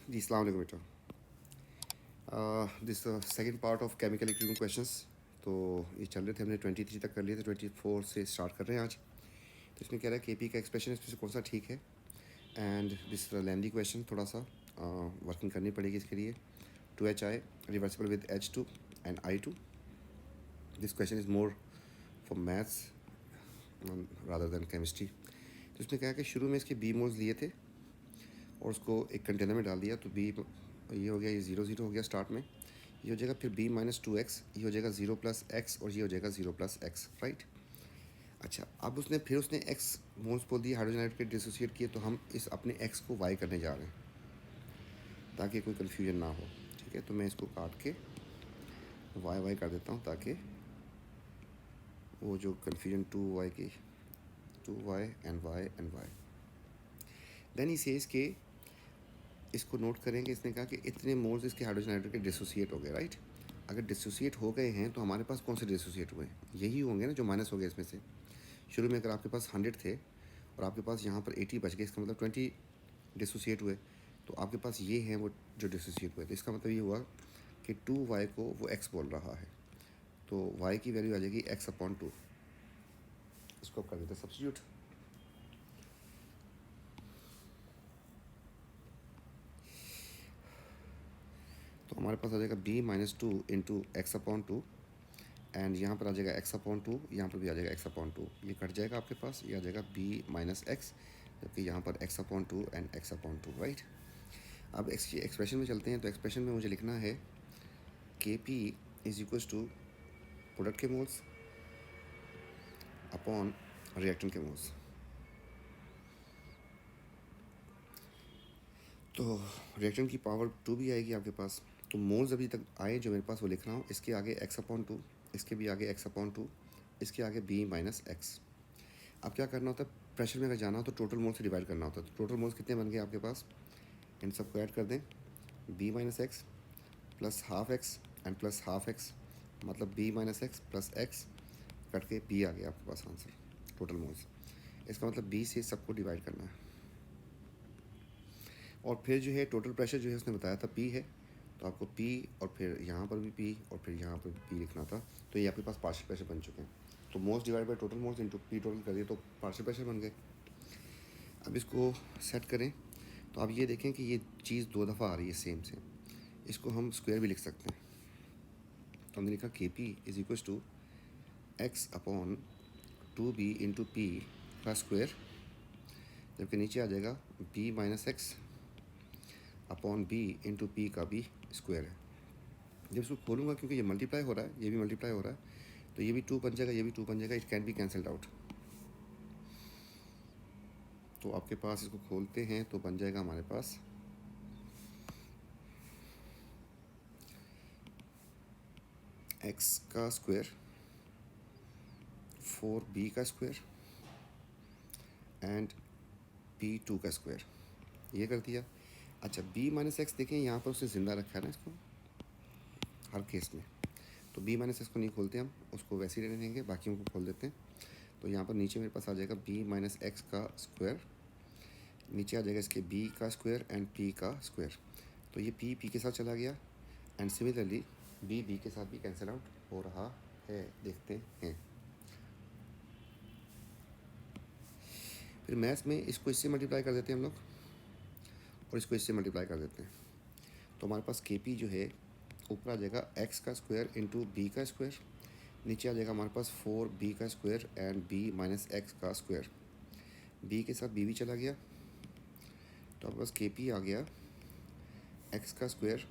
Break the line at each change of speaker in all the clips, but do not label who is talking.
जी अस्सलाम वालेकुम बेटा। This second part of chemical equilibrium questions. तो ये चल रहे थे, हमने 23 तक कर लिए थे, 24 से स्टार्ट कर रहे हैं आज। तो इसमें कह रहा है के पी का एक्सप्रेशन इसमें से कौन सा ठीक है। एंड दिस लेंदी क्वेश्चन, थोड़ा सा वर्किंग करनी पड़ेगी इसके लिए। 2HI reversible with H2 and I2। This question is more for maths rather than chemistry. तो इसमें क्या है कि शुरू में इसके बी मोल्स लिए थे और उसको एक कंटेनर में डाल दिया, तो बी ये हो गया, ये 0 0 हो गया स्टार्ट में। ये हो जाएगा फिर B-2x, ये हो जाएगा 0+x और ये हो जाएगा 0+x, राइट। अच्छा, अब उसने x मोल्स बोल दिए, हाइड्रोजन आइड के डिसोसिएट किए, तो हम इस अपने x को y करने जा रहे हैं ताकि कोई कन्फ्यूजन ना हो। ठीक है, तो मैं इसको काट के y कर देता हूँ ताकि वो जो कन्फ्यूजन 2y की 2y and y then he says के इसको नोट करेंगे। इसने कहा कि इतने मोल्स इसके हाइड्रोजन आइड के डिसोसिएट हो गए, राइट। अगर डिसोसिएट हो गए हैं तो हमारे पास कौन से डिसोसिएट हुए? यही होंगे ना जो माइनस हो गए इसमें से। शुरू में अगर आपके पास 100 थे और आपके पास यहाँ पर 80 बच गए, इसका मतलब 20 डिसोसिएट हुए। तो आपके पास ये हैं वो जो डिसोसिएट हुए। तो इसका मतलब ये हुआ कि 2y को वो x बोल रहा है, तो y की वैल्यू आ जाएगी x/2। इसको कर देते हैं सब्स्टिट्यूट। तो हमारे पास आ जाएगा B-2 इंटू x/2 एंड यहाँ पर आ जाएगा x/2, यहाँ पर भी आ जाएगा x/2। ये कट जाएगा आपके पास, ये आ जाएगा B-x, जबकि यहाँ पर x/2 एंड x/2, राइट। अब एक्सप्रेशन में चलते हैं। तो एक्सप्रेशन में मुझे लिखना है Kp is equals to product के मोल्स अपॉन रिएक्टेंट के मोल्स। तो रिएक्टेंट की पावर 2 भी आएगी आपके पास। तो मोल्स अभी तक आए जो मेरे पास वो लिख रहा हूँ। इसके आगे x/2, इसके भी आगे x/2, इसके आगे B-x। अब क्या करना होता है, प्रेशर में अगर जाना हो तो टोटल मोल्स से डिवाइड करना होता है। तो टोटल मोल्स कितने बन गए आपके पास, इन सबको ऐड कर दें। B-x plus half x and plus half x, मतलब B-x प्लस x कट के B आ गया आपके पास आंसर, टोटल मोल्स। इसका मतलब B से सबको डिवाइड करना है। और फिर जो है टोटल प्रेशर जो है उसने बताया था P है, तो आपको P और फिर यहाँ पर भी P और फिर यहाँ पर भी P लिखना था। तो ये आपके पास पार्शियल प्रेशर बन चुके हैं। तो moles divide by total moles into P total कर दिए तो पार्शियल प्रेशर बन गए। अब इसको सेट करें तो आप ये देखें कि ये चीज़ 2 दफ़ा आ रही है सेम से। इसको हम स्क्वायर भी लिख सकते हैं। तो हमने लिखा Kp is equals to x/2b into P का स्क्वायर, जबकि नीचे आ जाएगा B-x upon b into P का भी स्क्वायर है। जब इसको खोलूँगा, क्योंकि ये मल्टीप्लाई हो रहा है, ये भी मल्टीप्लाई हो रहा है, तो ये भी 2 बन जाएगा, ये भी 2 बन जाएगा। It can be cancelled out. तो आपके पास इसको खोलते हैं तो बन जाएगा हमारे पास x का स्क्वायर 4b का स्क्वायर एंड p2 का स्क्वायर, ये कर दिया। अच्छा, B-x देखें यहाँ पर उसने ज़िंदा रखा है ना इसको हर केस में। तो B-x को नहीं खोलते हम, उसको वैसे ही रहने देंगे, बाकियों को खोल देते हैं। तो यहाँ पर नीचे मेरे पास आ जाएगा B-x का स्क्वायर, नीचे आ जाएगा इसके b का स्क्वायर एंड p का स्क्वायर। तो ये p के साथ चला गया एंड सिमिलरली b के साथ भी कैंसिल आउट हो रहा है। देखते हैं फिर मैथ्स में इसको इससे मल्टीप्लाई कर देते हैं हम लोग और इसको इससे मल्टीप्लाई कर देते हैं। तो हमारे पास Kp जो है ऊपर आ जाएगा x का स्क्वायर इंटू बी का स्क्वायर, नीचे आ जाएगा हमारे पास 4b का स्क्वायर एंड B-x का स्क्वायर। b के साथ b भी चला गया, तो हमारे पास Kp आ गया x का स्क्वायर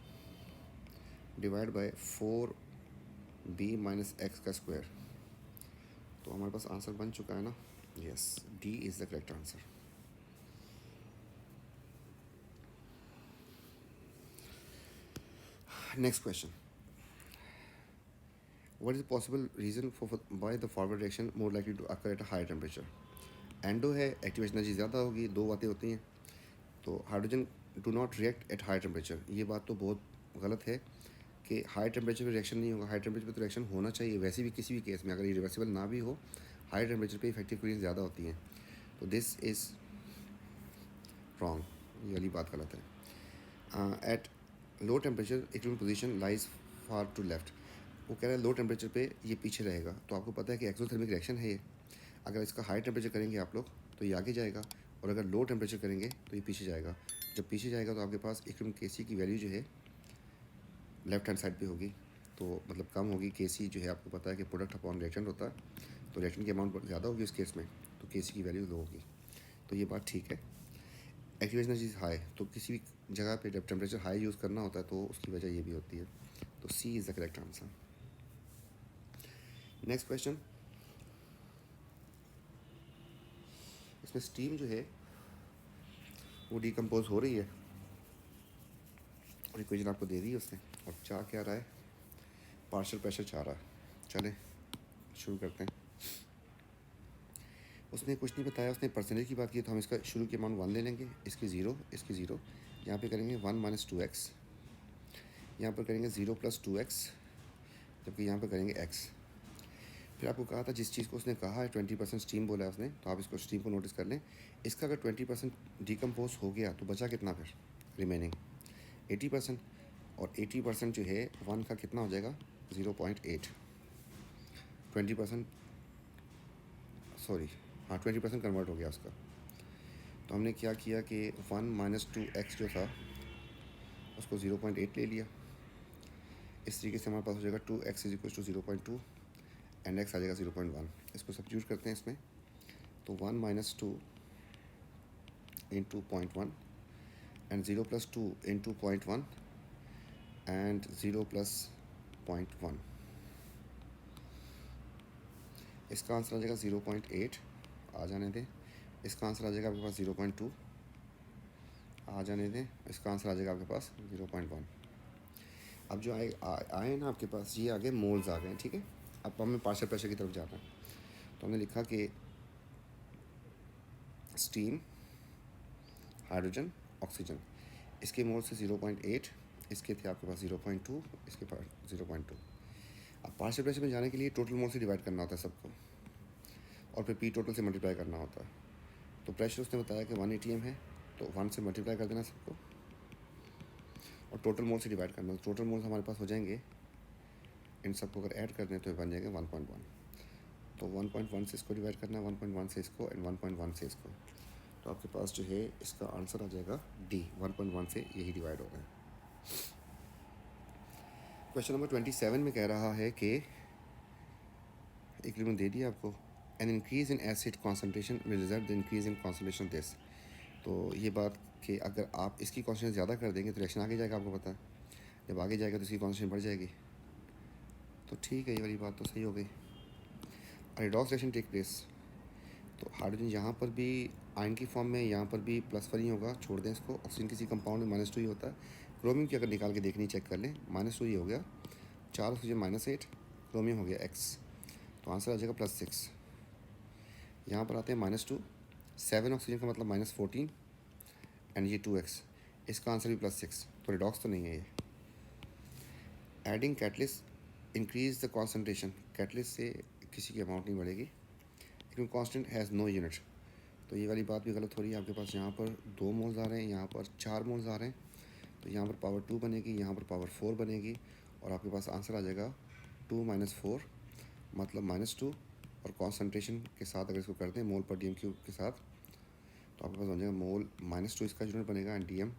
डिवाइड बाय 4b-x का स्क्वायर। तो हमारे पास आंसर बन चुका है ना। Yes, D is the correct answer. Next question, what is possible reason for by the forward reaction more likely to occur at a high temperature. Endo है, activation energy ज़्यादा होगी, दो बातें होती हैं। तो hydrogen do not react at high temperature, ये बात तो बहुत गलत है कि हाई टेम्परेचर पे रिएक्शन नहीं होगा। हाई टेम्परेचर पे तो रिएक्शन होना चाहिए वैसे भी, किसी भी केस में अगर ये रिवर्सिबल ना भी हो, हाई टेम्परेचर पे इफेक्टिव क्रिएशन ज़्यादा होती हैं। तो दिस इज़ रॉन्ग, ये वाली बात गलत है। At low temperature equilibrium position lies far to left. वो कह रहा है लो टेम्परेचर पे ये पीछे रहेगा, तो आपको पता है कि एक्सोथर्मिक रिएक्शन है ये। अगर इसका हाई टेम्परेचर करेंगे आप लोग तो ये आगे जाएगा, और अगर लो टेम्परेचर करेंगे तो ये पीछे जाएगा। जब पीछे जाएगा तो आपके पास इक्विलिब्रियम केसी की वैल्यू जो है लेफ्ट हैंड साइड पे होगी, तो मतलब कम होगी। केसी जो है आपको पता है कि प्रोडक्ट अपॉन रिएक्शन होता है, तो रिएक्शन की अमाउंट ज़्यादा होगी उस केस में, तो केसी की वैल्यू लो होगी। तो ये बात ठीक है। एक्टिवेशन एनर्जी हाई, तो किसी भी जगह पे जब टेम्परेचर हाई यूज़ करना होता है तो उसकी वजह ये भी होती है। तो C is the correct answer. Next question, इसमें स्टीम जो है वो डिकम्पोज हो रही है, और इक्वेशन आपको दे दी है उसने, और चाह क्या रहा है, पार्शियल प्रेशर चाह रहा है। चलें शुरू करते हैं। उसने कुछ नहीं बताया, उसने परसेंटेज की बात की, तो हम इसका शुरू की अमाउंट 1 ले लेंगे, इसकी 0, इसकी 0, यहाँ पे करेंगे 1 माइनस 2x, यहाँ पर करेंगे 0 प्लस 2x, जबकि यहाँ पर करेंगे x। फिर आपको कहा था जिस चीज़ को उसने कहा है 20% स्टीम बोला है उसने, तो आप इसको स्टीम को नोटिस कर लें। इसका अगर 20% डिकम्पोज हो गया तो बचा कितना फिर रिमेनिंग 80%, और 80% जो है 1 का कितना हो जाएगा 0.8। 20% सॉरी, हाँ 20% कन्वर्ट हो गया उसका। तो हमने क्या किया कि 1 माइनस 2x जो था उसको 0.8 ले लिया। इस तरीके से हमारे पास हो जाएगा 2x is equal to 0.2 and x आ जाएगा 0.1। इसको सब्स्टिट्यूट करते हैं इसमें, तो 1 minus 2 into 0.1 and 0 plus 2 into 0.1 and 0 plus 0.1। इसका आंसर आ जाएगा 0.8, आ जाने दें। इसका आंसर आ जाएगा आपके पास 0.2, आ जाने दें। इसका आंसर आ जाएगा आपके पास 0.1। अब जो आए ना आपके पास, ये आ गए मोल्स आ गए, ठीक है। अब हमें पार्शियल प्रेशर की तरफ जाना है, तो हमने लिखा कि स्टीम, हाइड्रोजन, ऑक्सीजन, इसके मोल से 0.8, इसके थे आपके पास 0.2, इसके पास 0.2। अब पार्शियल प्रेशर में जाने के लिए टोटल मोल से डिवाइड करना होता है सबको, और फिर पी टोटल से मल्टीप्लाई करना होता है। तो प्रेशर उसने बताया कि 1 ATM है, तो 1 से मल्टीप्लाई कर देना सबको, और टोटल मोल से डिवाइड करना। टोटल मोल्स हमारे पास हो जाएंगे, इन सबको अगर ऐड कर दें तो बन जाएगा 1.1। तो 1.1 से इसको डिवाइड करना है, 1.1 से इसको, एंड 1.1 से इसको। तो आपके पास जो है इसका आंसर आ जाएगा डी, 1.1 से यही डिवाइड हो रहा है। क्वेश्चन नंबर 27 में कह रहा है कि इक्विलिब्रियम दे दिया आपको, an increase in acid concentration will result the increase in concentration this. तो ये बात कि अगर आप इसकी कॉन्सेंट्रेशन ज़्यादा कर देंगे तो रिएक्शन आगे जाएगा, आपको पता है। जब आगे जाएगा तो इसकी कॉन्सेंट्रेशन बढ़ जाएगी। तो ठीक है, ये वाली बात तो सही हो गई। रिडॉक्स रिएक्शन टेक प्लेस, तो हाइड्रोजन यहाँ पर भी आयन की फॉर्म में, यहाँ पर भी +1 ही होगा, छोड़ दें इसको। ऑक्सीजन किसी कंपाउंड में -2 ही होता है। क्रोमियम की अगर निकाल के देखनी चेक कर लें, -2 ही हो गया। 4 ऑक्सीजन -8, क्रोमियम हो गया x, तो आंसर आ जाएगा +6। यहाँ पर आते हैं -2, 7 ऑक्सीजन का मतलब -14 एंड ये 2x, इसका आंसर भी +6, तो रिडॉक्स तो नहीं है ये। Adding catalyst increase the concentration, catalyst से किसी की अमाउंट नहीं बढ़ेगी, लेकिन कॉन्स्टेंट हैज़ नो यूनिट। तो ये वाली बात भी गलत हो रही है। आपके पास यहाँ पर 2 मोल्स आ रहे हैं, यहाँ पर 4 मोल्स आ रहे हैं, तो यहाँ पर पावर 2 बनेगी, यहाँ पर पावर 4 बनेगी, और आपके पास आंसर आ जाएगा 2 - 4 मतलब -2, और कॉन्सेंट्रेशन के साथ अगर इसको कर दें मोल पर DM क्यूब के साथ, तो आपके पास बन जाएगा मोल -2 इसका यूनिट बनेगा एंड DM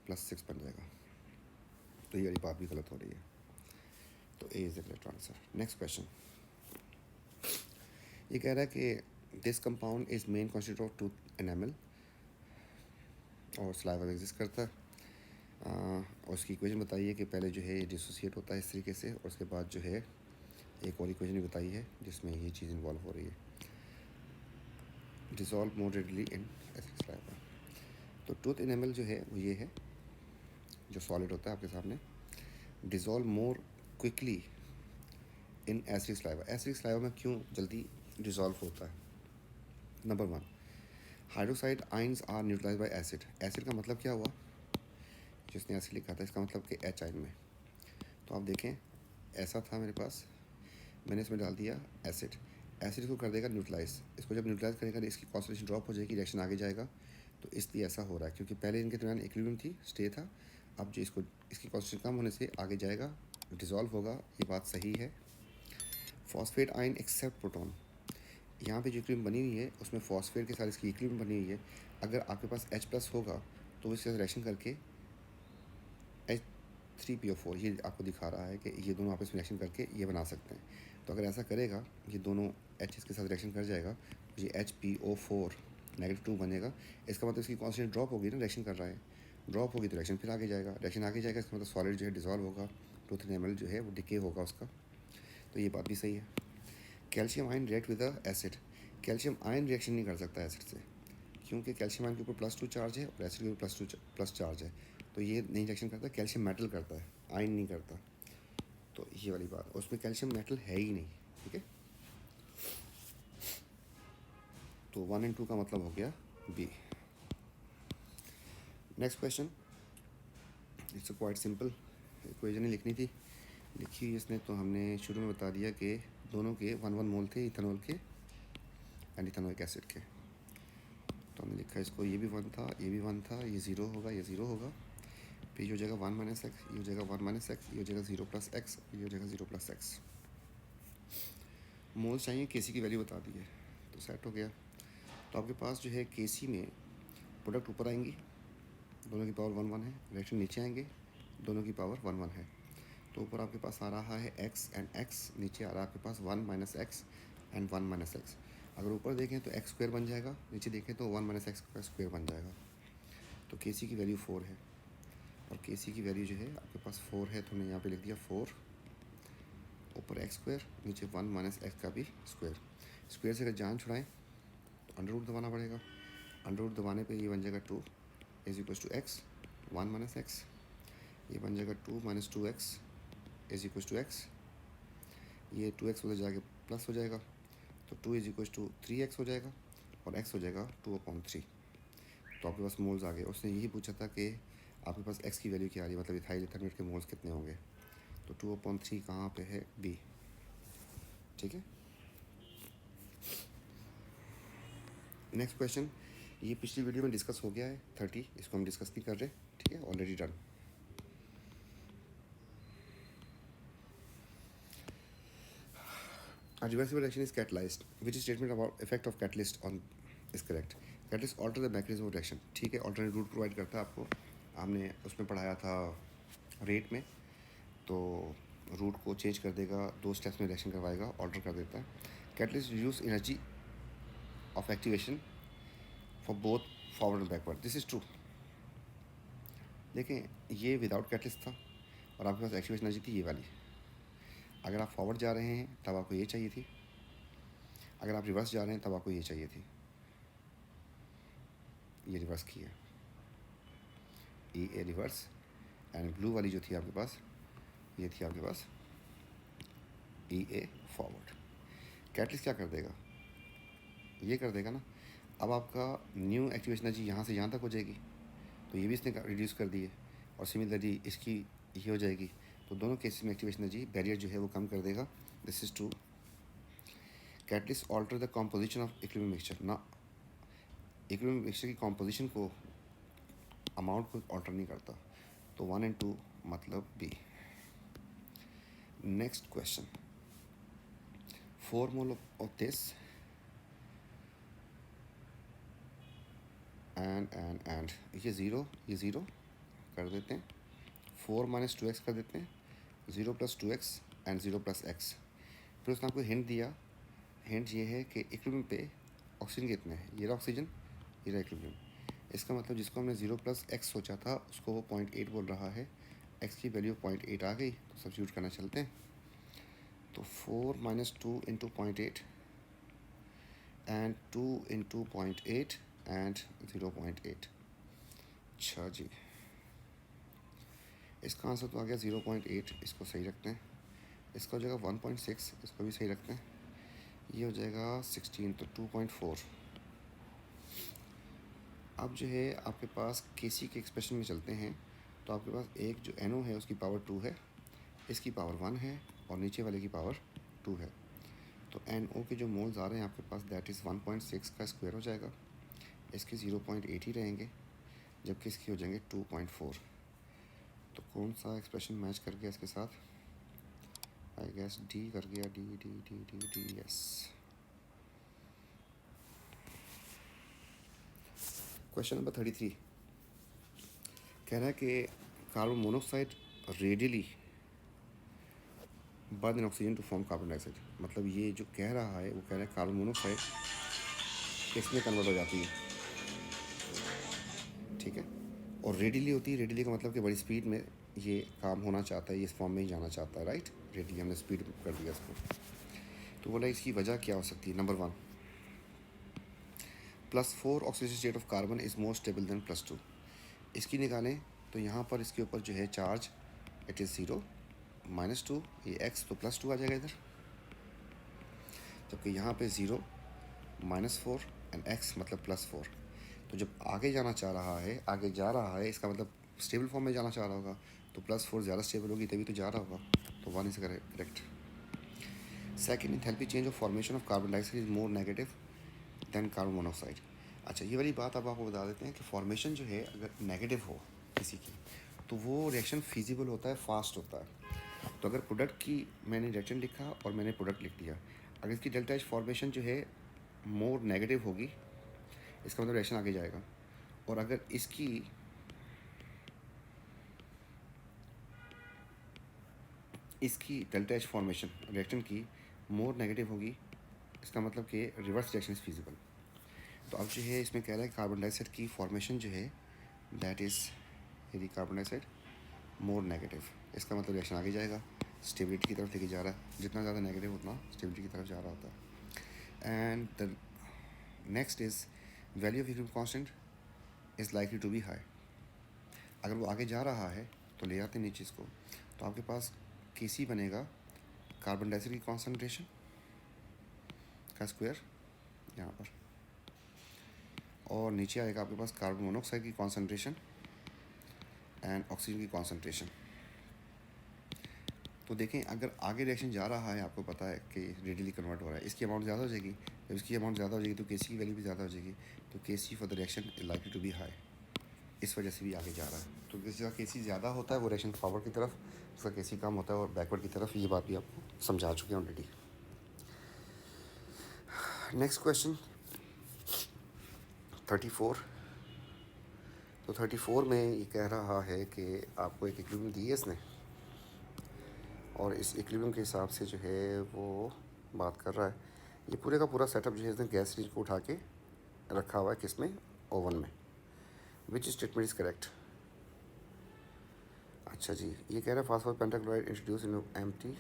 +6 बन जाएगा। तो ये वाली बात भी गलत हो रही है। तो A is the correct answer. Next question, ये कह रहा है कि this compound is main constitute of tooth enamel, और सलाइवा एग्जिस्ट करता है। और उसकी इक्वेशन बताइए कि पहले जो है ये डिसोसिएट होता है इस तरीके से, और उसके बाद जो है एक और इक्वेशन भी बताई है जिसमें ये चीज़ इन्वॉल्व हो रही है, dissolve more readily in acid saliva. तो टूथ एनामल जो है वो ये है, जो सॉलिड होता है आपके सामने, dissolve more quickly in acid saliva. Acid saliva में क्यों जल्दी डिज़ोल्व होता है? Number 1, hydroxide ions are neutralize by acid. Acid का मतलब क्या हुआ, जिसने ऐसे लिखा था इसका मतलब कि H आयन में। तो आप देखें, ऐसा था मेरे पास, मैंने इसमें डाल दिया एसिड, एसिड को कर देगा न्यूट्रलाइज। इसको जब न्यूट्रलाइज करेगा तो इसकी कॉन्सेंट्रेशन ड्रॉप हो जाएगी, रिएक्शन आगे जाएगा। तो इसलिए ऐसा हो रहा है, क्योंकि पहले इनके दरमियान इक्विलिब्रियम थी, स्टे था, अब जो इसकी कॉन्सेंट्रेशन कम होने से आगे जाएगा, डिज़ोल्व होगा, ये बात सही है। फॉस्फेट आयन एक्सेप्ट प्रोटॉन, यहाँ पे जो इक्विलिब्रियम बनी हुई है उसमें फॉस्फेट के साथ इसकी इक्विलिब्रियम बनी हुई है। अगर आपके पास H+ होगा तो इसके साथ रिएक्शन करके H3PO4 ये आपको दिखा रहा है कि ये दोनों आपस में रिएक्शन करके ये बना सकते हैं। तो अगर ऐसा करेगा, ये दोनों H के साथ रिएक्शन कर जाएगा, तो ये HPO4 -2 बनेगा। इसका मतलब इसकी कॉन्सेंट्रेशन ड्रॉप होगी ना, रिएक्शन कर रहा है, ड्रॉप होगी तो रिएक्शन फिर आगे जाएगा, रिएक्शन आगे जाएगा, इसका मतलब सॉलिड जो है डिज़ोल्व होगा, 2-3 ml जो है वो डिके होगा उसका। तो ये बात भी सही है। Calcium ion react with a acid, calcium ion reaction नहीं कर सकता एसिड से, क्योंकि कैल्शियम आयन के ऊपर +2 चार्ज है और एसिड के ऊपर +2 चार्ज है, तो ये नहीं रिएक्शन करता। कैल्शियम मेटल करता है, आयन नहीं करता। तो ये वाली बात, उसमें कैल्शियम मेटल है ही नहीं, ठीक है। तो 1 और 2 का मतलब हो गया B. Next question, it's quite simple, equation ही लिखनी थी, लिखी हुई इसने, तो हमने शुरू में बता दिया कि दोनों के 1 मोल थे इथेनॉल के एंड इथेनॉइक एसिड के। तो हमने लिखा इसको, ये भी 1 था, ये भी 1 था, ये 0 होगा, ये 0 होगा, फिर ये हो जाएगा 1 - x, ये हो जाएगा 1 - x, ये हो जाएगा 0 + x, ये हो जाएगा 0 + x। मोल्स चाहिए, केसी की वैल्यू बता दी है, तो सेट हो गया। तो आपके पास जो है केसी में प्रोडक्ट ऊपर आएंगी, दोनों की पावर 1 1 है, रिएक्शन नीचे आएंगे, दोनों की पावर 1 1 है। तो ऊपर आपके पास आ रहा है x एंड x, नीचे आ रहा है आपके पास 1 - x एंड 1 - x। अगर ऊपर देखें तो x² बन जाएगा, नीचे देखें तो 1 - x का स्क्वायर बन जाएगा। तो केसी की वैल्यू 4 है, और केसी की वैल्यू जो है आपके पास 4 है, तो हमने यहाँ पे लिख दिया 4, ऊपर x², नीचे 1 - x का भी स्क्वायर। स्क्वायर से अगर जान छुड़ाएं तो अंडर रूट दबाना पड़ेगा, अंडर रूट दबाने पे ये बन जाएगा 2 = x 1 - x, ये बन जाएगा 2 - 2x = x, ये 2x उधर जाके प्लस हो जाएगा, तो 2 = 3x हो जाएगा, और x हो जाएगा 2/3। तो आपके पास मोल्स आ गए। उसने यही पूछा था कि आपके पास x की वैल्यू क्या आ रही है, मतलब इथाइल इथरनेट के मोल्स कितने होंगे। तो 2/3 कहाँ पे है, बी, ठीक है। नेक्स्ट क्वेश्चन, ये पिछली वीडियो में डिस्कस हो गया है 30, इसको हम डिस्कस नहीं कर रहे, ठीक है, already done. A reversible reaction is catalyzed. Which statement about effect of catalyst on is correct? Catalyst alter the mechanism of reaction. ठीक है, alternate route प्रोवाइड करता है आपको, हमने उसमें पढ़ाया था रेट में, तो रूट को चेंज कर देगा, 2 स्टेप्स में रिएक्शन करवाएगा, ऑल्टर कर देता है। Catalyst reduce energy of activation for both forward and backward, this is true. देखें, ये विदाउट कैटलिस्ट था और आपके पास एक्टिवेशन एनर्जी थी ये वाली। अगर आप फॉरवर्ड जा रहे हैं तब आपको ये चाहिए थी, अगर आप रिवर्स जा रहे हैं तब आपको ये चाहिए थी, ये रिवर्स की है, ए रिवर्स, एंड ब्लू वाली जो थी आपके पास, ये थी आपके पास ए फॉरवर्ड। कैटलिस्ट क्या कर देगा, ये कर देगा ना। अब आपका न्यू एक्टिवेशन एनर्जी यहाँ से यहाँ तक हो जाएगी, तो ये भी इसने रिड्यूस कर दी है, और सिमिलरली इसकी ये हो जाएगी। तो दोनों केसेस में एक्टिवेशन एनर्जी बैरियर जो है वो कम कर देगा, this is true. Catalyst alter the composition of equilibrium mixture, ना, इक्विलिब्रियम मिक्सचर की कॉम्पोजिशन को, अमाउंट को ऑल्टर नहीं करता। तो 1 और 2 मतलब B. Next question, 4 mole of this and ये ज़ीरो कर देते हैं, 4 - 2x कर देते हैं, 0 + 2x एंड 0 + x। फिर उसने आपको हिंट दिया, हिंट ये है कि इक्विलिब्रियम पे ऑक्सीजन कितने हैं, ये रहा ऑक्सीजन, ये रहा इक्विलिब्रियम। इसका मतलब जिसको हमने 0 + x सोचा था उसको वो 0.8 बोल रहा है, x की वैल्यू 0.8 आ गई, तो सब्स्टिट्यूट करना चलते हैं। तो 4 - 2 × 0.8 एंड 2 × 0.8 एंड 0.8। अच्छा जी, इसका आंसर तो आ गया 0.8, इसको सही रखते हैं। इसका हो जाएगा 1.6, इसको भी सही रखते हैं। ये हो जाएगा 16, तो 2.4। अब जो है आपके पास केसी के एक्सप्रेशन में चलते हैं, तो आपके पास एक जो NO है उसकी पावर 2 है, इसकी पावर 1 है, और नीचे वाले की पावर 2 है। तो NO के जो मोल्स आ रहे हैं आपके पास, दैट इज़ 1.6 का स्क्वायर हो जाएगा, इसके 0.8 ही रहेंगे, जबकि इसकी हो जाएंगे 2.4। तो कौन सा एक्सप्रेशन मैच कर गया इसके साथ? आई गेस डी कर गया, D D D D D, yes. Question number 33 कह रहा है कि carbon monoxide readily burn in oxygen to form carbon dioxide. मतलब ये जो कह रहा है वो कह रहा है कार्बन मोनोऑक्साइड किसमें कन्वर्ट हो जाती है, ठीक है। और रेडियली होती है, रेडियली का मतलब कि बड़ी स्पीड में ये काम होना चाहता है, ये इस फॉर्म में ही जाना चाहता है, राइट। रेडियली हमने स्पीड कर दिया इसको। तो बोला इसकी वजह क्या हो सकती है? Number 1, +4 oxidation state of carbon is more stable then +2। इसकी निकालें तो यहाँ पर इसके ऊपर जो है चार्ज इट इज़ 0, -2, ये x तो +2 आ जाएगा इधर, जबकि यहाँ पे 0, -4 एंड x मतलब +4। तो जब आगे जाना चाह रहा है, आगे जा रहा है, इसका मतलब स्टेबल फॉर्म में जाना चाह रहा होगा, तो +4 ज़्यादा स्टेबल होगी तभी तो जा रहा होगा, तो 1 is correct. Second, enthalpy change of formation of carbon dioxide is more negative than carbon monoxide. अच्छा, ये वाली बात अब आपको बता देते हैं कि फॉर्मेशन जो है अगर नेगेटिव हो किसी की तो वो रिएक्शन फिजिबल होता है, फास्ट होता है। तो अगर प्रोडक्ट की मैंने रिएक्शन लिखा और मैंने प्रोडक्ट लिख दिया, अगर इसकी डेल्टा एच फॉर्मेशन जो है मोर नेगेटिव होगी, इसका मतलब रिएक्शन आगे जाएगा। और अगर इसकी डेल्टा एच फॉर्मेशन रिएक्शन की मोर नेगेटिव होगी, इसका मतलब कि रिवर्स रिएक्शन इज़ फिजिबल। तो अब जो है इसमें कह रहा है कार्बन डाइऑक्साइड की फॉर्मेशन जो है दैट इज़ यदि कार्बन डाइऑक्साइड मोर नेगेटिव, इसका मतलब रिएक्शन आगे जाएगा, स्टेबिलिटी की तरफ लेके जा रहा है। जितना ज़्यादा नेगेटिव उतना स्टेबिलिटी की तरफ जा रहा होता है। And the next is value of equilibrium constant is likely to be high. अगर वो आगे जा रहा है तो ले आते हैं नीचे इसको, तो आपके पास Kc बनेगा कार्बन डाइऑक्साइड की कॉन्सेंट्रेशन का स्क्वायर यहाँ पर, और नीचे आएगा आपके पास कार्बन मोनोऑक्साइड की कॉन्सेंट्रेशन एंड ऑक्सीजन की कॉन्सेंट्रेशन। तो देखें अगर आगे रिएक्शन जा रहा है, आपको पता है कि रेडियली कन्वर्ट हो रहा है, इसकी अमाउंट ज़्यादा हो जाएगी। जब इसकी अमाउंट ज़्यादा हो जाएगी तो Kc की वैल्यू भी ज़्यादा हो जाएगी, तो Kc for the reaction is likely to be high, इस वजह से भी आगे जा रहा है। तो जिसका Kc ज़्यादा होता है वो रिएक्शन फॉरवर्ड की तरफ, जिसका Kc कम होता है और बैकवर्ड की तरफ। ये बात भी आपको समझा चुके हैं ऑलरेडी। Next question 34। तो 34 में ये कह रहा है कि आपको एक इक्विलिब्रियम दी है इसने, और इस इक्विलिब्रियम के हिसाब से जो है वो बात कर रहा है। ये पूरे का पूरा सेटअप जो है इसने गैस रेंज को उठा के रखा हुआ है किसमें, ओवन में। Which statement is correct? अच्छा जी, ये कह रहा है phosphorus pentachloride introduce in empty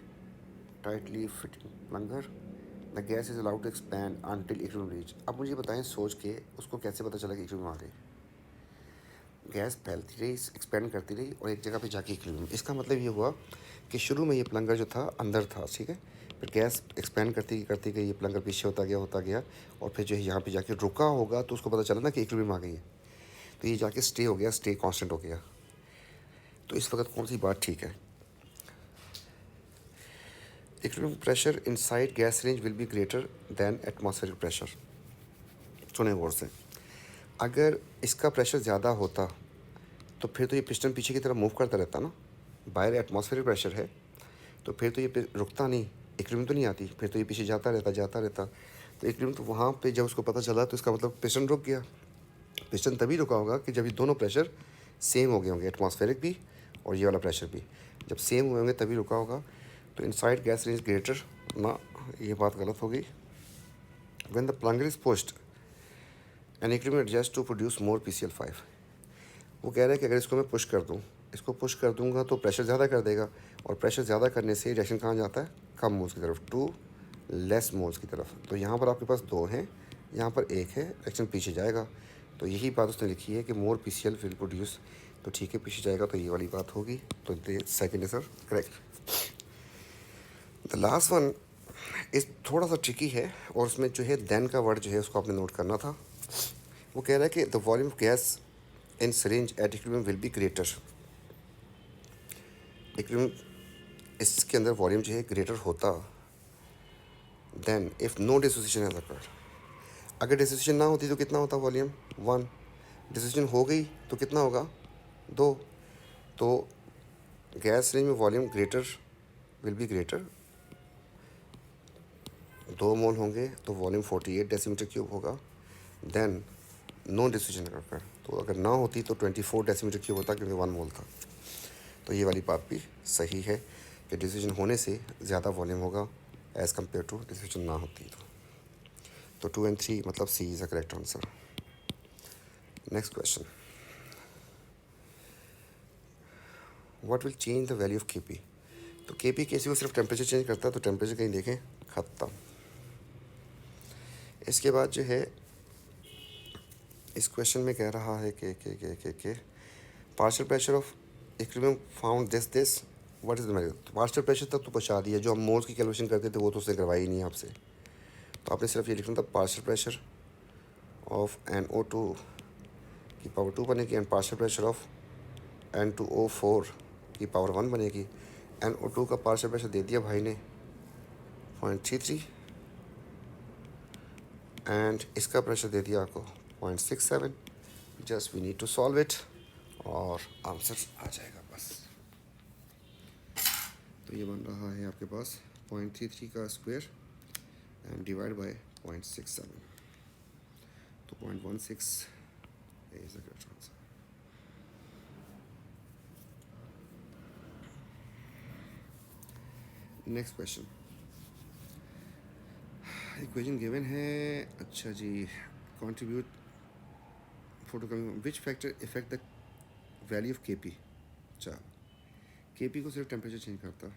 tightly fitting plunger, the gas is allowed to expand until equilibrium reach. अब मुझे बताएं सोच के उसको कैसे पता चला कि इक्विलिब्रियम आ गई। गैस फैलती रही, एक्सपेंड करती रही और एक जगह पे जाके इक्विलिब्रियम। इसका मतलब ये हुआ कि शुरू में ये प्लंगर जो था अंदर था, ठीक है, फिर गैस एक्सपेंड करती गई, ये प्लंगर पीछे होता गया, और फिर जो है यहाँ पे जाके रुका होगा तो उसको पता चला ना कि इक्विलिब्रियम आ गई है, तो ये जाके स्टे हो गया, स्टे कांस्टेंट हो गया। तो इस वक्त कौन सी बात ठीक है? Equilibrium pressure inside gas range will be greater than atmospheric pressure. सुने गौर से, अगर इसका प्रेशर ज़्यादा होता तो फिर तो ये पिस्टन पीछे की तरफ मूव करता रहता ना, बाहर एटमॉस्फेरिक प्रेशर है तो फिर तो ये रुकता नहीं, इक्विलिब्रियम तो नहीं आती, फिर तो ये पीछे जाता रहता। तो इक्विलिब्रियम तो वहाँ पे जब उसको पता चला तो इसका मतलब पिस्टन रुक गया। पिस्टन तभी रुका होगा कि जब ये दोनों प्रेशर सेम हो गए होंगे, एटमॉस्फेरिक भी और ये वाला प्रेशर भी जब सेम हुए होंगे तभी रुका होगा। तो इनसाइड गैस रेंज ग्रेटर ना, ये बात गलत हो गई। When the plunger is pushed an equilibrium adjust to produce more PCl5। वो कह रहा है कि अगर इसको मैं इसको पुश कर दूंगा तो प्रेशर ज़्यादा कर देगा, और प्रेशर ज़्यादा करने से रिएक्शन कहाँ जाता है, कम मोल्स की तरफ, टू लेस मोल्स की तरफ। तो यहाँ पर आपके पास 2 हैं, यहाँ पर 1 है, रिएक्शन पीछे जाएगा। तो यही बात उसने लिखी है कि मोर PCl विल प्रोड्यूस, तो ठीक है पीछे जाएगा, तो ये वाली बात होगी। तो second is correct. The last one इस थोड़ा सा ट्रिकी है, और उसमें जो है देन का वर्ड जो है उसको आपने नोट करना था। वो कह रहा है कि the volume of gas in syringe at equilibrium will be greater. Equilibrium इसके अंदर वॉल्यूम जो है ग्रेटर होता than if no dissociation has occurred. अगर डिसोसिएशन ना होती तो कितना होता वॉल्यूम, 1। डिसोसिएशन हो गई तो कितना होगा, 2। तो गैस रेंज में volume greater will be greater, 2 मोल होंगे तो वॉल्यूम 48 डेसीमीटर क्यूब होगा। देन नो डिसीजन करता है, तो अगर ना होती तो 24 डेसीमीटर क्यूब होता क्योंकि 1 मोल था। तो ये वाली बात भी सही है कि डिसीजन होने से ज़्यादा वॉल्यूम होगा एज़ कम्पेयर टू डिसीजन ना होती तो 2 and 3 मतलब C is the correct answer. Next question, what will change the value of K P. तो के पी कैसे वो सिर्फ टेम्परेचर चेंज करता है, तो टेम्परेचर कहीं देखें, खत्म। इसके बाद जो है इस क्वेश्चन में कह रहा है कि partial pressure of equilibrium found this what is the method. तो पार्शियल प्रेशर तक तो पहुंचा दिया, जो हम मोल्स की कैलकुलेशन करते थे वो तो उसने करवाई नहीं आपसे, तो आपने सिर्फ ये लिखना था पार्शियल प्रेशर ऑफ NO2 की पावर 2 बनेगी and partial pressure of N2O4 की पावर 1 बनेगी। NO2 का पार्शियल प्रेशर दे दिया भाई ने 0.33 एंड इसका प्रेशर दे दिया आपको 0.67। Just we need to solve it और आंसर आ जाएगा बस। तो ये बन रहा है आपके पास 0.33 का स्क्वायर एंड डिवाइड बाय 0.67, तो 0.16 is the correct answer. Next question, equation given है, अच्छा जी, contribute photo coming which factor effect the value of K P. अच्छा, के पी को सिर्फ टेम्परेचर चेंज करता,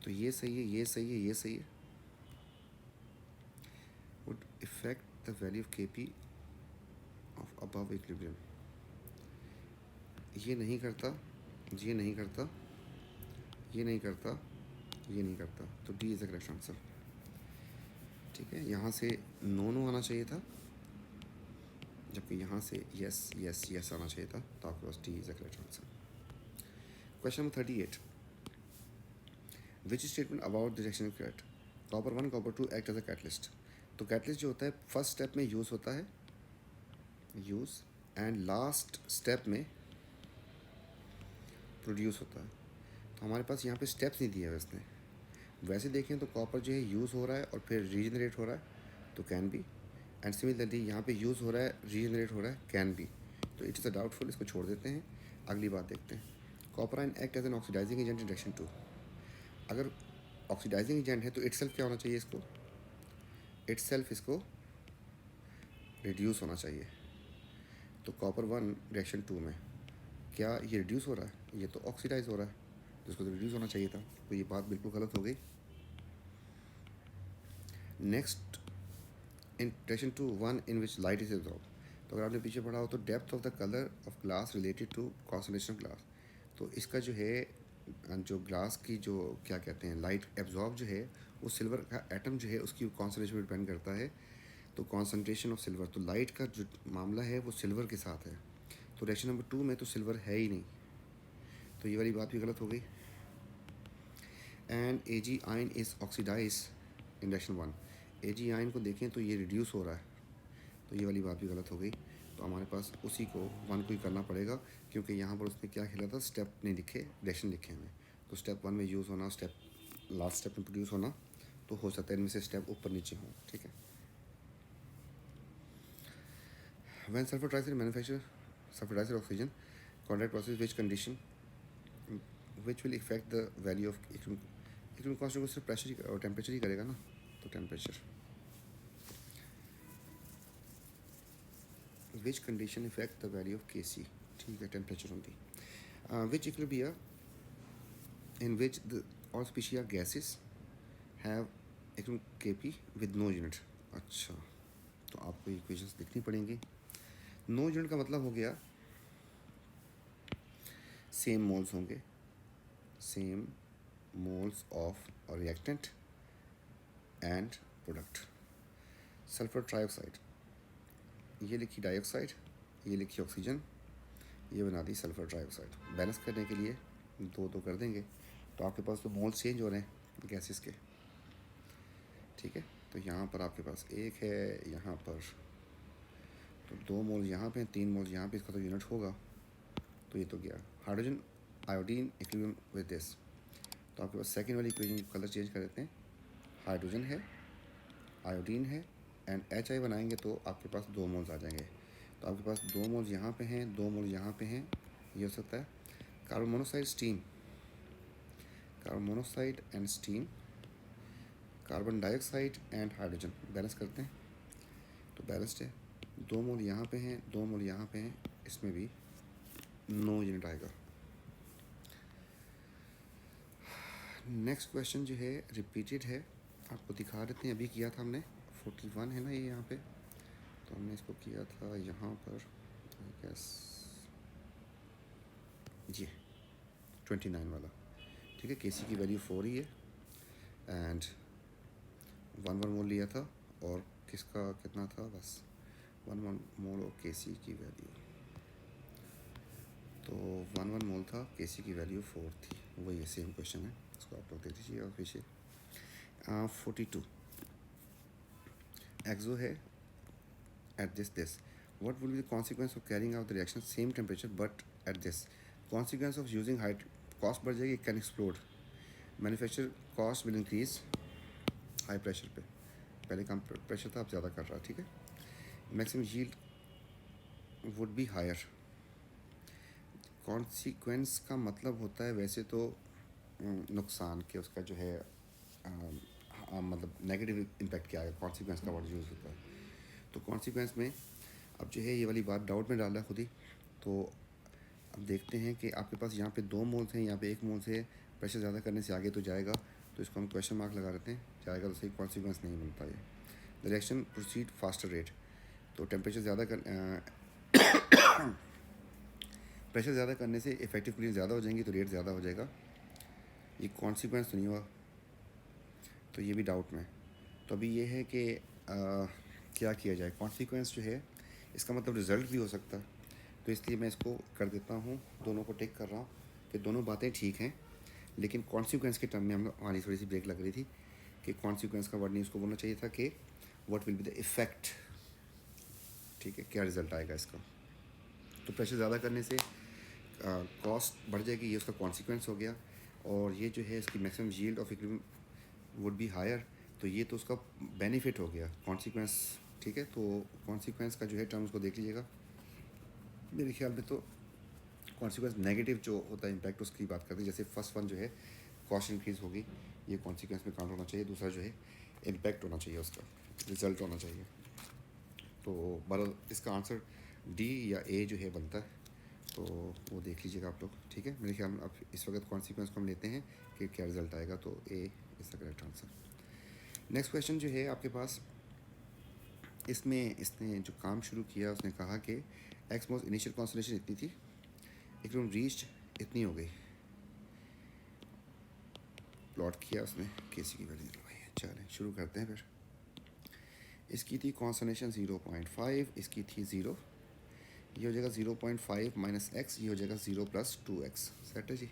तो ये सही है, ये सही है, ये सही है। Would effect the value of K P of above equilibrium, ये नहीं करता, ये नहीं करता, ये नहीं करता, ये नहीं करता, तो D is the correct answer. ठीक है, यहाँ से नो आना चाहिए था, जबकि यहाँ से यस यस यस आना चाहिए था, तो आपके पास D is the correct answer. Question number 38, which statement about the reaction of cat. Copper 1 copper 2 act as a catalyst. तो कैटलिस्ट जो होता है फर्स्ट स्टेप में यूज़ होता है, यूज़, एंड लास्ट स्टेप में प्रोड्यूस होता है। तो हमारे पास यहाँ पे स्टेप्स नहीं दिए है इसने। वैसे देखें तो कॉपर जो है यूज़ हो रहा है और फिर रीजनरेट हो रहा है, तो कैन बी, एंड सिमिलरली यहाँ पे यूज़ हो रहा है, रीजनरेट हो रहा है, कैन बी। तो इट इज़ अ डाउटफुल, इसको छोड़ देते हैं, अगली बात देखते हैं। Copper ion act as an oxidising agent in reaction 2। अगर ऑक्सीडाइजिंग एजेंट है तो इटसेल्फ क्या होना चाहिए, इसको इटसेल्फ इसको रिड्यूस होना चाहिए। तो कॉपर 1 रिएक्शन 2 में क्या ये रिड्यूस हो रहा है, ये तो ऑक्सीडाइज हो रहा है, तो इसको तो रिड्यूस होना चाहिए था, तो ये बात बिल्कुल गलत हो गई। Next, in reaction 2 1 in which light is absorb. तो अगर आपने पीछे पढ़ा हो तो depth of the colour of glass related to concentration of glass. तो इसका जो है, जो ग्लास की जो क्या कहते हैं लाइट एब्जॉर्ब जो है, वो सिल्वर का एटम जो है उसकी कॉन्सनट्रेशन पर डिपेंड करता है। तो कॉन्सनट्रेशन ऑफ सिल्वर, तो लाइट का जो मामला है वो सिल्वर के साथ है, तो रिएक्शन नंबर 2 में तो सिल्वर है ही नहीं, तो ये वाली बात भी गलत हो गई। And Ag ion is oxidise in reaction 1। Ag ion को देखें तो ये रिड्यूस हो रहा है, तो ये वाली बात भी गलत हो गई। तो हमारे पास उसी को 1 को ही करना पड़ेगा, क्योंकि यहाँ पर उसने क्या खेला था, स्टेप नहीं लिखे, रिएक्शन लिखे हमें। तो स्टेप 1 में यूज़ होना, स्टेप लास्ट स्टेप में प्रोड्यूस होना, तो हो सकता है इनमें से स्टेप ऊपर नीचे हो। ठीक है, when sulfur trioxide manufacture sulfur dioxide oxygen contact process, which condition which will affect the value of equilibrium constant को सिर्फ प्रेशर ही और टेम्परेचर ही करेगा ना, तो temperature. which condition affect the value of Kc, ठीक है, temperature only. which equilibria in which the all species are gases have equilibrium Kp with no unit। अच्छा, तो आपको इक्वेशंस लिखनी पड़ेंगी। नो यूनिट का मतलब हो गया सेम मोल्स होंगे, same moles of reactant and product. Sulphur trioxide, ये लिखी डाइऑक्साइड, ये लिखी ऑक्सीजन, ये बना दी सल्फर ट्राइऑक्साइड। बैलेंस करने के लिए दो दो कर देंगे, तो आपके पास तो मोल्स चेंज हो रहे हैं गैसेस के। ठीक है, तो यहाँ पर आपके पास एक है, यहाँ पर तो 2 मोल यहाँ पे, 3 मोल यहाँ पे, इसका तो यूनिट होगा, तो ये तो गया। Hydrogen iodine equilibrium with this. तो आपके पास सेकेंड वाली इक्वेशन कलर चेंज कर देते हैं, हाइड्रोजन है, आयोडीन है एंड HI बनाएंगे तो आपके पास 2 मोल्स आ जाएंगे। तो आपके पास 2 मोल्स यहाँ पे हैं, 2 मोल्स यहाँ पे हैं, ये हो सकता है carbon monoxide steam, carbon monoxide and steam, carbon dioxide and hydrogen balance करते हैं तो बैलेंस्ड है। 2 मोल यहाँ पे हैं, 2 मोल यहाँ पे हैं, इसमें भी नो यूनिट आएगा। नेक्स्ट क्वेश्चन जो है रिपीटेड है, आपको दिखा देते हैं, अभी किया था हमने 41 है ना ये यहाँ पे, तो हमने इसको किया था यहाँ पर आई गेस ये 29 वाला, ठीक है। केसी की वैल्यू 4 ही है एंड 1 मोल लिया था और किसका कितना था, बस 1 मोल और केसी की वैल्यू, तो 1 मोल था, केसी की वैल्यू 4 थी, वही सेम क्वेश्चन है, इसको आप लोग दे दीजिए। और पीछे 42 एक्सो है at this what will be the consequence of carrying out the reaction same temperature but at this consequence of using high cost बढ़ जाएगी, can explode, manufacture cost will increase high pressure पे, पहले कम प्रेशर था अब ज़्यादा कर रहा है, ठीक है। maximum yield would be higher, consequence का मतलब होता है वैसे तो नुकसान के उसका जो है मतलब नेगेटिव इम्पैक्ट क्या है, कॉन्सिक्वेंस का वर्ड यूज़ होता है। तो कॉन्सिक्वेंस में अब जो है ये वाली बात डाउट में डाला खुद ही, तो अब देखते हैं कि आपके पास यहाँ पे 2 मोल्स हैं, यहाँ पे 1 मोल से प्रेशर ज़्यादा करने से आगे तो जाएगा, तो इसको हम क्वेश्चन मार्क लगा देते हैं, जाएगा तो सही, कॉन्सिक्वेंस नहीं बनता ये। The reaction proceed faster rate, तो टेम्परेचर ज़्यादा कर प्रेशर ज़्यादा करने से इफेक्टिव कूलिंग ज़्यादा हो जाएंगी तो रेट ज़्यादा हो जाएगा, ये कॉन्सिक्वेंस तो नहीं हुआ, तो ये भी डाउट में। तो अभी ये है कि क्या किया जाए, कॉन्सिक्वेंस जो है इसका मतलब रिज़ल्ट भी हो सकता है, तो इसलिए मैं इसको कर देता हूँ, दोनों को टिक कर रहा हूँ कि दोनों बातें ठीक हैं, लेकिन कॉन्सिक्वेंस के टर्म में हम हमारी थोड़ी सी ब्रेक लग रही थी कि कॉन्सिक्वेंस का वर्ड नहीं, उसको बोलना चाहिए था कि what will be the effect, ठीक है, क्या रिज़ल्ट आएगा इसका। तो प्रेशर ज़्यादा करने से कॉस्ट बढ़ जाएगी, ये उसका कॉन्सिक्वेंस हो गया, और ये जो है इसकी maximum yield of equilibrium would be higher, तो ये तो उसका बेनिफिट हो गया कॉन्सिक्वेंस, ठीक है। तो कॉन्सिक्वेंस का जो है टर्म उसको देख लीजिएगा, मेरे ख्याल में तो कॉन्सिक्वेंस नेगेटिव जो होता है इम्पैक्ट उसकी बात करते हैं, जैसे फर्स्ट वन जो है कॉस्ट इंक्रीज होगी, ये कॉन्सिक्वेंस में काउंट होना चाहिए, दूसरा जो है इम्पैक्ट होना चाहिए, उसका रिजल्ट होना चाहिए। तो बहरहाल इसका आंसर डी या ए जो है बनता है, तो वो देख लीजिएगा आप लोग, ठीक है। मेरे ख्याल में अब इस वक्त कॉन्सिक्वेंस को हम लेते हैं कि क्या रिजल्ट आएगा, तो A is the correct answer. Next question जो है आपके पास, इसमें इसने जो काम शुरू किया उसने कहा कि एक्स मोस्ट इनिशियल कॉन्सनट्रेशन इतनी थी, एकदम रीच इतनी हो गई, प्लॉट किया उसने, केसी की वैल्यू लगाई है। चलें शुरू करते हैं फिर। इसकी थी कॉन्सनट्रेशन 0.5, इसकी थी 0, ये हो जाएगा 0.5 माइनस एक्स, ये हो जाएगा 0 + 2x, सेट है जी।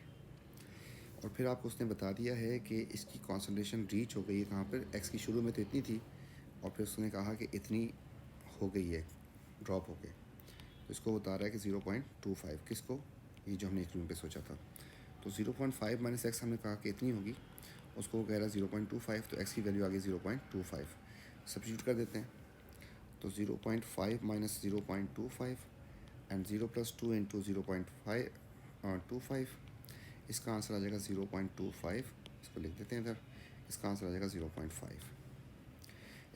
और फिर आपको उसने बता दिया है कि इसकी कॉन्सनट्रेशन रीच हो गई है कहाँ पर, एक्स की शुरू में तो इतनी थी और फिर उसने कहा कि इतनी हो गई है, ड्रॉप हो गए, तो इसको बता रहा है कि 0.25, किसको, ये जो हमने इक्विलिब्रियम पे सोचा था। तो 0.5 माइनस एक्स हमने कहा कि इतनी होगी, उसको वो कह रहा है 0.25, तो एक्स की वैल्यू आ गई 0.25, सब्स्टिट्यूट कर देते हैं, तो 0.5 माइनस 0.25 एंड 0 + 2 इंटू 0.25, इसका आंसर आ जाएगा 0.25, इसको लिख देते हैं इधर, इसका आंसर आ जाएगा 0.5।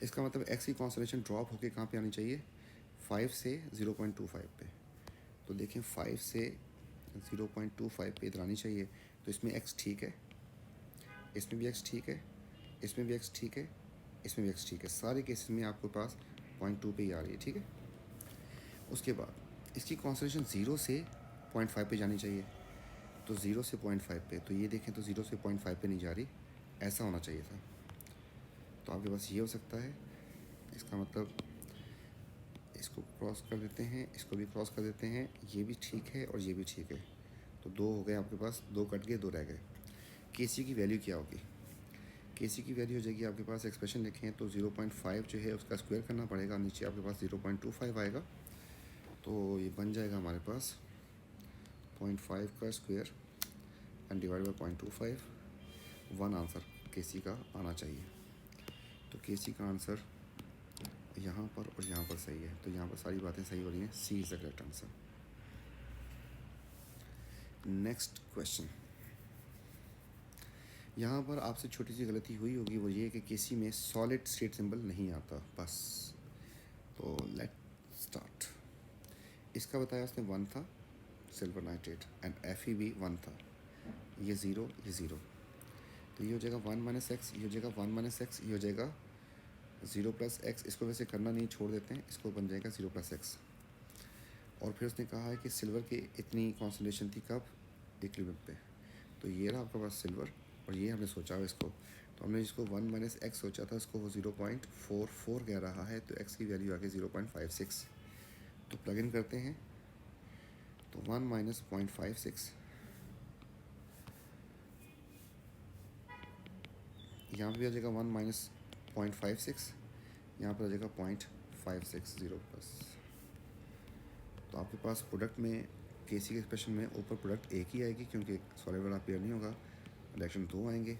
इसका मतलब एक्स की कॉन्सनट्रेशन ड्रॉप होके कहाँ पे आनी चाहिए, 5 से 0.25 पे, तो देखें 5 से 0.25 पे इधर आनी चाहिए, तो इसमें एक्स ठीक है, इसमें भी एक्स ठीक है, इसमें भी एक्स ठीक है, इसमें भी एक्स ठीक है, सारे केसेस में आपके पास 0.2 पे ही आ रही है, ठीक है। उसके बाद इसकी कॉन्सनट्रेशन 0 से 0.5 पे जानी चाहिए, तो 0 से 0.5 पे, तो ये देखें तो 0 से 0.5 पे नहीं जा रही, ऐसा होना चाहिए था, तो आपके पास ये हो सकता है। इसका मतलब इसको क्रॉस कर देते हैं, इसको भी क्रॉस कर देते हैं, ये भी ठीक है और ये भी ठीक है, तो 2 हो गए आपके पास, 2 कट गए, 2 रह गए। केसी की वैल्यू क्या होगी, केसी की वैल्यू हो जाएगी आपके पास, एक्सप्रेशन लिखें तो 0.5 जो है उसका स्क्वायर करना पड़ेगा, नीचे आपके पास 0.25 आएगा, तो ये बन जाएगा हमारे पास 0.5 का square and divide by 0.25, 1 answer के सी का आना चाहिए। तो के सी का आंसर यहाँ पर और यहाँ पर सही है, तो यहाँ पर सारी बातें सही हो रही हैं। C is the correct answer. Next question, यहाँ पर आपसे छोटी सी गलती हुई होगी, वो ये कि केसी में सॉलिड स्टेट सिंबल नहीं आता बस। तो लेट स्टार्ट। इसका बताया उसने 1 था सिल्वर नाइट्रेट, एंड Fe भी 1 था, ये 0 ये 0, तो ये हो जाएगा 1 माइनस एक्स, ये हो जाएगा 1 माइनस एक्स, ये हो जाएगा 0 प्लस एक्स। इसको वैसे करना नहीं, छोड़ देते हैं, इसको बन जाएगा 0 प्लस एक्स। और फिर उसने कहा है कि सिल्वर की इतनी कॉन्सेंट्रेशन थी कब, इक्विलिब्रियम पे। तो ये रहा आपके पास सिल्वर, और ये हमने सोचा है इसको, तो हमने इसको 1 माइनस एक्स सोचा था, उसको वो 0.44 कह रहा है, तो एक्स की वैल्यू आ गई 0.56। तो प्लग इन करते हैं, तो 1 माइनस 0.56, यहाँ पर भी आ जाएगा 1 माइनस 0.56, यहाँ पर आ जाएगा 0.560 प्लस। तो आपके पास प्रोडक्ट में केसी के एक्सप्रेशन में ऊपर प्रोडक्ट एक ही आएगी, क्योंकि सॉलिड वाला पेयर नहीं होगा, रिएक्शन 2 आएंगे।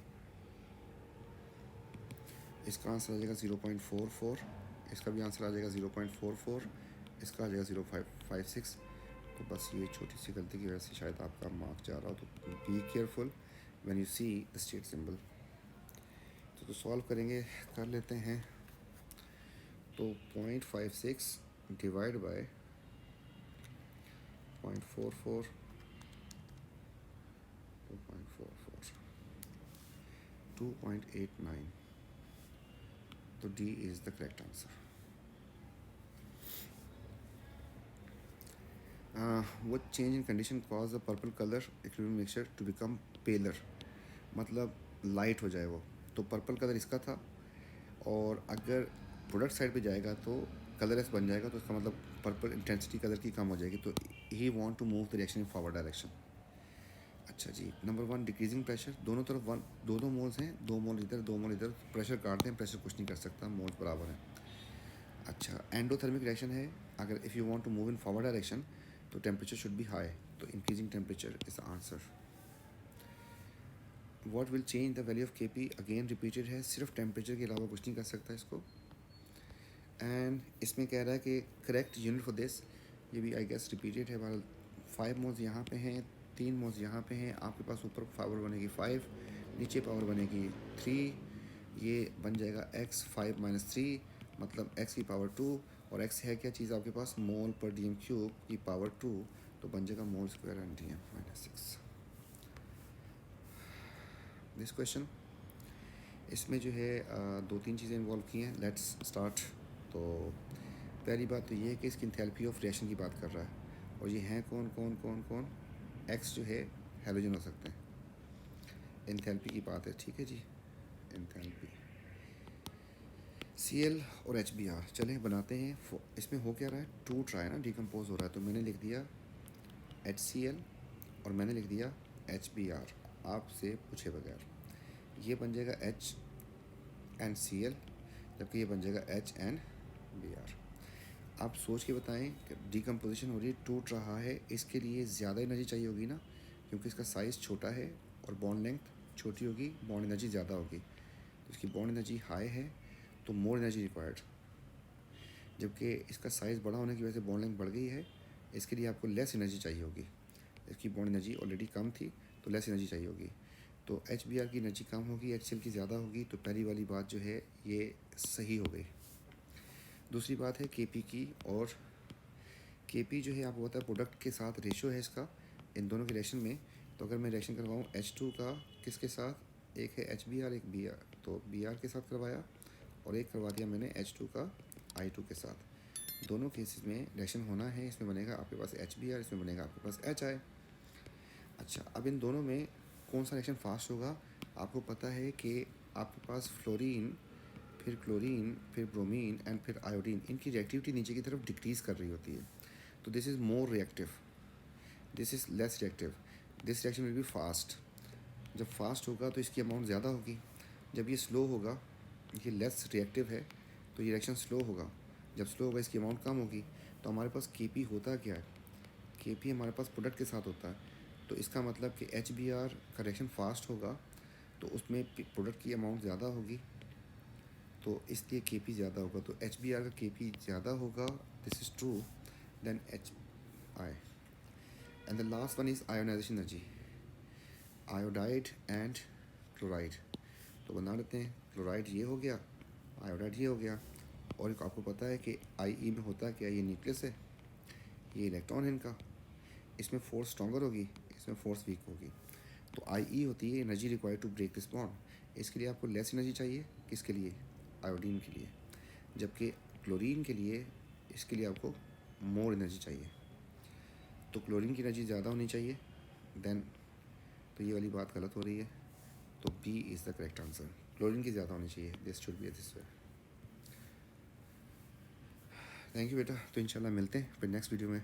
इसका आंसर आ जाएगा 0.44, इसका भी आंसर आ जाएगा 0.44, इसका आ जाएगा 0.56। तो बस ये छोटी सी गलती की वजह से शायद आपका मार्क जा रहा हो, तो be careful when you see the state symbol. तो सॉल्व करेंगे, कर लेते हैं। तो 0.56 डिवाइड बाय 0.44, 2.44, 2.89, तो D is the correct answer. वो change in condition cause the purple colour equilibrium mixture to become paler, मतलब लाइट हो जाए वो। तो पर्पल कलर इसका था, और अगर प्रोडक्ट साइड पे जाएगा तो कलरलेस बन जाएगा, तो इसका मतलब पर्पल इंटेंसिटी कलर की कम हो जाएगी। तो ही want to move the reaction in forward direction. अच्छा जी, नंबर 1 डिक्रीजिंग प्रेशर, दोनों तरफ 1 2 मोल्स हैं, 2 मोल इधर 2 मोल इधर, प्रेशर काटते हैं, प्रेशर कुछ नहीं कर सकता, मोल्स बराबर हैं। अच्छा, एंडोथर्मिक रिएक्शन है, अगर if you want to move in forward direction तो टेम्परेचर शुड बी हाई, तो increasing temperature is the answer. What will change the value of KP, again repeated है, सिर्फ टेम्परेचर के अलावा कुछ नहीं कर सकता इसको। एंड इसमें कह रहा है कि करेक्ट यूनिट फॉर दिस, ये भी आई गेस रिपीटेड है। हमारा 5 मोल्स यहाँ पे हैं, 3 मोल्स यहाँ पे हैं, आपके पास ऊपर पावर बनेगी 5, नीचे पावर बनेगी 3, ये बन जाएगा x 5 माइनस 3, मतलब x की पावर 2, और x है क्या चीज़ आपके पास, मोल पर डी क्यूब की पावर 2, तो बन जाएगा mole square and D minus 6। This question, इसमें जो है 2-3 चीज़ें इन्वॉल्व की हैं। Let's start. तो पहली बात तो ये है कि इसकी इंथैल्पी ऑफ रिएक्शन की बात कर रहा है, और ये हैं कौन कौन कौन कौन, एक्स जो है हैलोजन हो सकते हैं, इंथैल्पी की बात है, ठीक है जी। इंथैल्पी Cl और HBr, चलें बनाते हैं। इसमें हो क्या रहा है, टूट रहा है ना, डिकम्पोज हो रहा है, तो मैंने लिख दिया HCl और मैंने लिख दिया HBr, आपसे पूछे बगैर। ये बन जाएगा H एंड Cl, जबकि ये बन जाएगा HNBr। आप सोच के बताएं कि डिकम्पोजिशन हो रही है, टूट रहा है, इसके लिए ज़्यादा एनर्जी चाहिए होगी ना, क्योंकि इसका साइज़ छोटा है और बॉन्ड लेंथ छोटी होगी, बॉन्ड एनर्जी ज़्यादा होगी। तो इसकी बॉन्ड एनर्जी हाई है, तो मोर एनर्जी रिक्वायर्ड। जबकि इसका साइज़ बड़ा होने की वजह से बॉन्ड लेंथ बढ़ गई है, इसके लिए आपको लेस एनर्जी चाहिए होगी। इसकी बॉन्ड एनर्जी ऑलरेडी कम थी, तो लेस एनर्जी चाहिए होगी। तो HBr की एनर्जी कम होगी, HCl की ज़्यादा होगी, तो पहली वाली बात जो है ये सही हो गई। दूसरी बात है KP की, और KP जो है आपको पता है प्रोडक्ट के साथ रेशो है इसका, इन दोनों के रिएक्शन में। तो अगर मैं रिएक्शन करवाऊँ H2 का किसके साथ, एक है HBr एक Br, तो Br के साथ करवाया, और एक करवा दिया मैंने H2 का I2 के साथ। दोनों केसेस में रिएक्शन होना है, इसमें बनेगा आपके पास HBr, इसमें बनेगा आपके पास HI। अच्छा, अब इन दोनों में कौन सा रिएक्शन फास्ट होगा, आपको पता है कि आपके पास फ्लोरीन, फिर क्लोरीन, फिर ब्रोमीन एंड फिर आयोडीन, इनकी रिएक्टिविटी नीचे की तरफ डिक्रीज़ कर रही होती है। तो this is more reactive, this is less reactive, this reaction will be fast. जब फास्ट होगा तो इसकी अमाउंट ज़्यादा होगी, जब ये स्लो होगा, ये लेस रिएक्टिव है, तो ये रिएक्शन स्लो होगा, जब स्लो होगा इसकी अमाउंट कम होगी। तो हमारे पास KP होता क्या है, KP हमारे पास प्रोडक्ट के साथ होता है, तो इसका मतलब कि HBr का रिएक्शन फास्ट होगा तो उसमें प्रोडक्ट की अमाउंट ज़्यादा होगी, तो इसलिए Kp ज़्यादा होगा। तो HBr का Kp ज़्यादा होगा, this is true, then HI। And the last one is ionisation energy, iodide and chloride. तो बना लेते हैं, क्लोराइड ये हो गया, आयोडाइड ये हो गया। और एक आपको पता है कि IE में होता है क्या, ये न्यूक्लियस है, ये इलेक्ट्रॉन है इनका, इसमें फोर्स स्ट्रॉन्गर होगी, इसमें फोर्स वीक होगी। तो IE होती है energy required to break this bond. इसके लिए आपको लेस एनर्जी चाहिए, किसके लिए, आयोडीन के लिए, जबकि क्लोरीन के लिए, इसके लिए आपको मोर एनर्जी चाहिए। तो क्लोरीन की एनर्जी ज़्यादा होनी चाहिए देन, तो ये वाली बात गलत हो रही है, तो B is the correct answer. Chlorine की ज़्यादा होनी चाहिए, this should be this way. Thank you बेटा, तो इंशाल्लाह मिलते हैं फिर नेक्स्ट वीडियो में।